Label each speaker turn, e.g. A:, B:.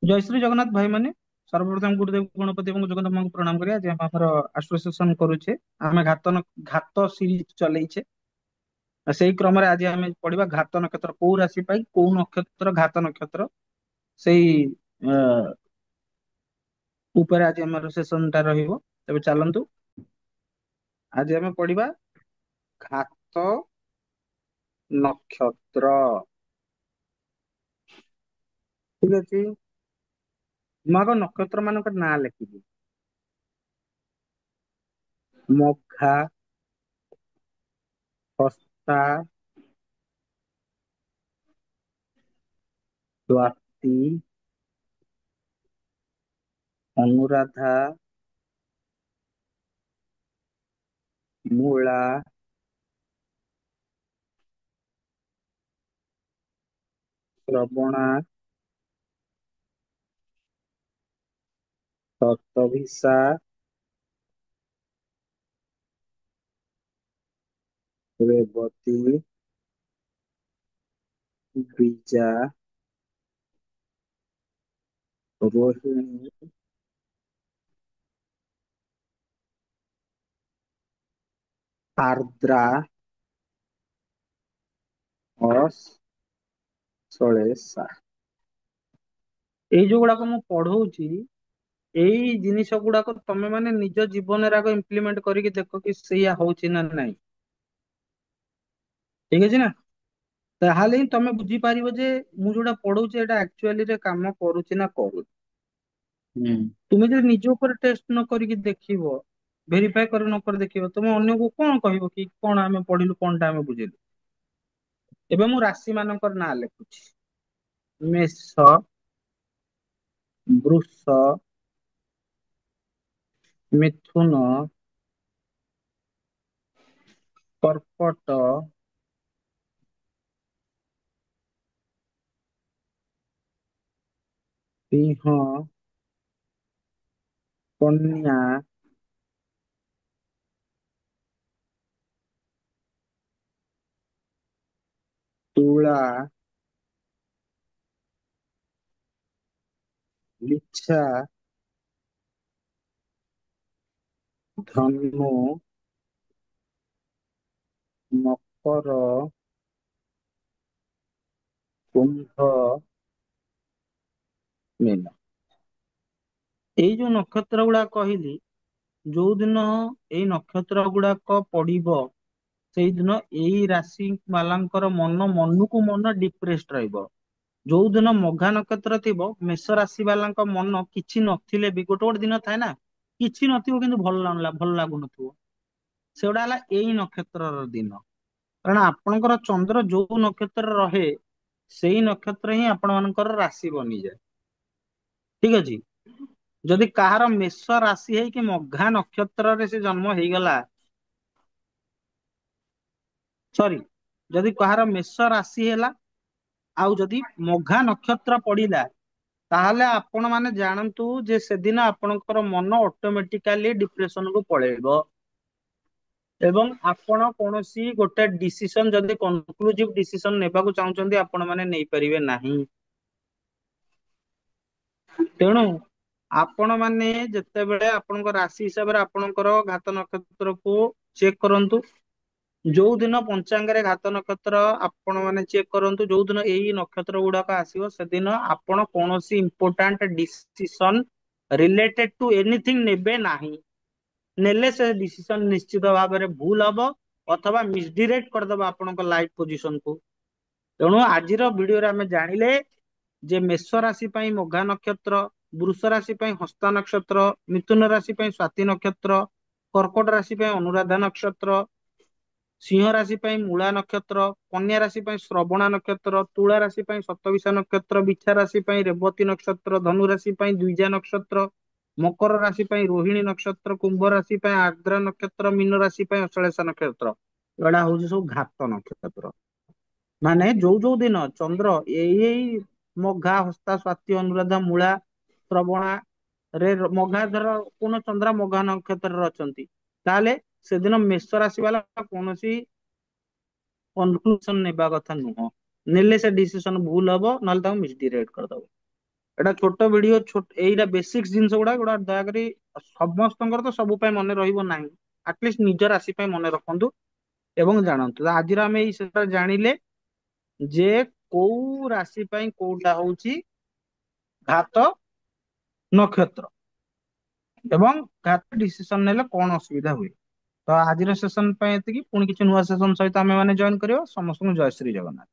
A: जय श्री जगन्नाथ भाई माने सर्वप्रथम गुरुदेव गणपति ଏବଂ ଜଗନ୍ନାଥ ମାଙ୍କୁ ପ୍ରଣାମ କରିବା ଯେ ଆମର ଆସୋସିଏସନ କରୁଛେ ଆମେ ଘାତ ସିରିଜ ଚଲେଇଛେ ସେଇ କ୍ରମରେ ଆଜି ଆମେ ପଢିବା ଘାତ ନକ୍ଷତ୍ର କୋଉ ରାଶି ପାଇଁ କୋଉ ନକ୍ଷତ୍ର ଘାତ ନକ୍ଷତ୍ର ସେଇ ଅ, ଉପରେ ଆଜି ଆମର ସେସନ ଟା ରହିବ। ତେବେ ଚାଲନ୍ତୁ ଆଜି ଆମେ ପଢିବା ଘାତ ନକ୍ଷତ୍ର। ଠିକ ଅଛି, ମୁଁ ଆଗ ନକ୍ଷତ୍ର ମାନଙ୍କର ନାଁ ଲେଖିବି। ମଘା, ହସ୍ତା, ସ୍ୱାତି, ଅନୁରାଧା, ମୂଳା, ଶ୍ରବଣା, ଶତଭିସା, ରେବତୀ, ଦ୍ୱିଜା, ରୋହିଣୀ, ଆର୍ଦ୍ରା, ଶ୍ଳେଷା। ଏଇ ଯୋଉ ଗୁଡାକ ମୁଁ ପଢଉଛି, ଏଇ ଜିନିଷ ଗୁଡାକ ତମେ ମାନେ ନିଜ ଜୀବନରେ ଆଗ ଇମ୍ପ୍ଲିମେଣ୍ଟ କରିକି ଦେଖ କି ସେଇଆ ହଉଛି ନା ନାଇଁ। ଠିକ ଅଛି ନା? ତାହେଲେ ହିଁ ତମେ ବୁଝିପାରିବ ଯେ ମୁଁ ଯୋଉଟା ପଢଉଛି ଏଟା ଆକ୍ଚୁଆଲିରେ କାମ କରୁଛି ନା କରୁନି। ହୁଁ। ତୁମେ ଯଦି ନିଜ ଉପରେ ଟେଷ୍ଟ ନ କରିକି ଦେଖିବ, ଭେରିଫାଏ କରି ନ କରି ଦେଖିବ, ତୁମେ ଅନ୍ୟକୁ କଣ କହିବ କି କଣ ଆମେ ପଢିଲୁ କଣଟା ଆମେ ବୁଝିଲୁ। ଏବେ ମୁଁ ରାଶି ମାନଙ୍କର ନାଁ ଲେଖୁଛି। ମେଷ, ବୃଷ, ମିଥୁନ, କର୍କଟ, ସିଂହ, କନ୍ୟା, ତୁଳା, ଲିଚ୍ଛା, ଧନୁ, ମକର, କୁମ୍ଭ, ମୀନ। ଏଇ ଯୋଉ ନକ୍ଷତ୍ର ଗୁଡାକ କହିଲି, ଯୋଉ ଦିନ ଏଇ ନକ୍ଷତ୍ର ଗୁଡାକ ପଡିବ ସେଇଦିନ ଏଇ ରାଶି ବାଲାଙ୍କର ମନକୁ ମନ ଡିପ୍ରେସଡ ରହିବ। ଯୋଉ ଦିନ ମଘା ନକ୍ଷତ୍ର ଥିବ, ମେଷ ରାଶି ବାଲାଙ୍କ ମନ କିଛି ନଥିଲେ ବି ଗୋଟେ ଗୋଟେ ଦିନ ଥାଏ ନା, କିଛି ନଥିବ କିନ୍ତୁ ଭଲ ଲାଗୁନଥିବ, ସେଗୁଡା ହେଲା ଏଇ ନକ୍ଷତ୍ରର ଦିନ। କାରଣ ଆପଣଙ୍କର ଚନ୍ଦ୍ର ଯୋଉ ନକ୍ଷତ୍ରରେ ରହେ ସେଇ ନକ୍ଷତ୍ର ହିଁ ଆପଣ ମାନଙ୍କର ରାଶି ବନିଯାଏ। ଠିକ ଅଛି, ଯଦି କାହାର ମେଷ ରାଶି ହେଇକି ମଘା ନକ୍ଷତ୍ରରେ ସେ ଜନ୍ମ ହେଇଗଲା, ସରି, ଯଦି କାହାର ମେଷ ରାଶି ହେଲା ଆଉ ଯଦି ମଘା ନକ୍ଷତ୍ର ପଡିଲା, ତାହେଲେ ଆପଣ ମାନେ ଜାଣନ୍ତୁ ଯେ ସେଦିନ ଆପଣଙ୍କର ମନ ଅଟୋମେଟିକାଲି ଡିପ୍ରେସନକୁ ପଳେଇବ ଏବଂ ଆପଣ କୌଣସି ଗୋଟେ ଡିସିସନ ଯଦି କନକ୍ଲୁଜିଭ ଡିସିସନ ନେବାକୁ ଚାହୁଁଛନ୍ତି ଆପଣ ମାନେ ନେଇପାରିବେ ନାହିଁ। ତେଣୁ ଆପଣ ମାନେ ଯେତେବେଳେ ଆପଣଙ୍କ ରାଶି ହିସାବରେ ଆପଣଙ୍କର ଘାତ ନକ୍ଷତ୍ରକୁ ଚେକ୍ କରନ୍ତୁ। ଯୋଉ ଦିନ ପଞ୍ଚାଙ୍ଗରେ ଘାତ ନକ୍ଷତ୍ର ଆପଣ ମାନେ ଚେକ୍ କରନ୍ତୁ, ଯୋଉ ଦିନ ଏଇ ନକ୍ଷତ୍ର ଗୁଡାକ ଆସିବ ସେଦିନ ଆପଣ କୌଣସି important decision related to anything ନେବେ ନାହିଁ। ନେଲେ ସେ ଡିସିସନ ନିଶ୍ଚିତ ଭାବରେ ଭୁଲ ହବ ଅଥବା ମିସଡିରେକ୍ଟ କରିଦବ ଆପଣଙ୍କ ଲାଇଫ ପୋଜିସନକୁ। ତେଣୁ ଆଜିର ଭିଡିଓରେ ଆମେ ଜାଣିଲେ ଯେ ମେଷ ରାଶି ପାଇଁ ମଘା ନକ୍ଷତ୍ର, ବୃଷ ରାଶି ପାଇଁ ହସ୍ତା ନକ୍ଷତ୍ର, ମିଥୁନ ରାଶି ପାଇଁ ସ୍ୱାତି ନକ୍ଷତ୍ର, କର୍କଟ ରାଶି ପାଇଁ ଅନୁରାଧା ନକ୍ଷତ୍ର, ସିଂହ ରାଶି ପାଇଁ ମୂଳା ନକ୍ଷତ୍ର, କନ୍ୟା ରାଶି ପାଇଁ ଶ୍ରବଣା ନକ୍ଷତ୍ର, ତୁଳା ରାଶି ପାଇଁ ଶତବିଶା ନକ୍ଷତ୍ର, ବିଛା ରାଶି ପାଇଁ ରେବତୀ ନକ୍ଷତ୍ର, ଧନୁ ରାଶି ପାଇଁ ଦ୍ୱିଜା ନକ୍ଷତ୍ର, ମକର ରାଶି ପାଇଁ ରୋହିଣୀ ନକ୍ଷତ୍ର, କୁମ୍ଭ ରାଶି ପାଇଁ ଆର୍ଦ୍ରା ନକ୍ଷତ୍ର, ମୀନ ରାଶି ପାଇଁ ଅଶ୍ଳେଷା ନକ୍ଷତ୍ର। ଏଗୁଡା ହଉଛି ସବୁ ଘାତ ନକ୍ଷତ୍ର। ମାନେ ଯୋଉ ଯୋଉ ଦିନ ଚନ୍ଦ୍ର ଏଇ ମଘା, ହସ୍ତା, ସ୍ୱାତି, ଅନୁରାଧା, ମୂଳା, ଶ୍ରବଣା ରେ ମଘା ଧର କୋଣ ଚନ୍ଦ୍ର ମଘା ନକ୍ଷତ୍ରରେ ଅଛନ୍ତି, ତାହେଲେ ସେଦିନ ମେଷ ରାଶି ବାଲା କୌଣସି କନକ୍ଲୁସନ ନେବା କଥା ନୁହଁ। ନେଲେ ସେ ଡିସିସନ ଭୁଲ ହବ, ନହେଲେ ତାକୁ ମିସଡିରେକ୍ଟ କରିଦବ। ଏଇଟା ଛୋଟ ଭିଡିଓ, ଏଇଟା ବେସିକ୍ସ ଜିନିଷ ଗୁଡା ଦୟାକରି ସମସ୍ତଙ୍କର ତ ସବୁ ପାଇଁ ମନେ ରହିବ ନାହିଁ, ଆଟଲିଷ୍ଟ ନିଜ ରାଶି ପାଇଁ ମନେ ରଖନ୍ତୁ ଏବଂ ଜାଣନ୍ତୁ। ତ ଆଜିର ଆମେ ଏଇ ସେଟା ଜାଣିଲେ ଯେ କୋଉ ରାଶି ପାଇଁ କୋଉଟା ହଉଛି ଘାତ ନକ୍ଷତ୍ର, ଏବଂ ଘାତ ଡିସିସନ ନେଲେ କଣ ଅସୁବିଧା ହୁଏ। ତ ଆଜିର ସେସନ ପାଇଁ ଏତିକି, ପୁଣି କିଛି ନୂଆ ସେସନ ସହିତ ଆମେ ମାନେ ଜଏନ କରିବା। ସମସ୍ତଙ୍କୁ ଜୟ ଶ୍ରୀ ଜଗନ୍ନାଥ।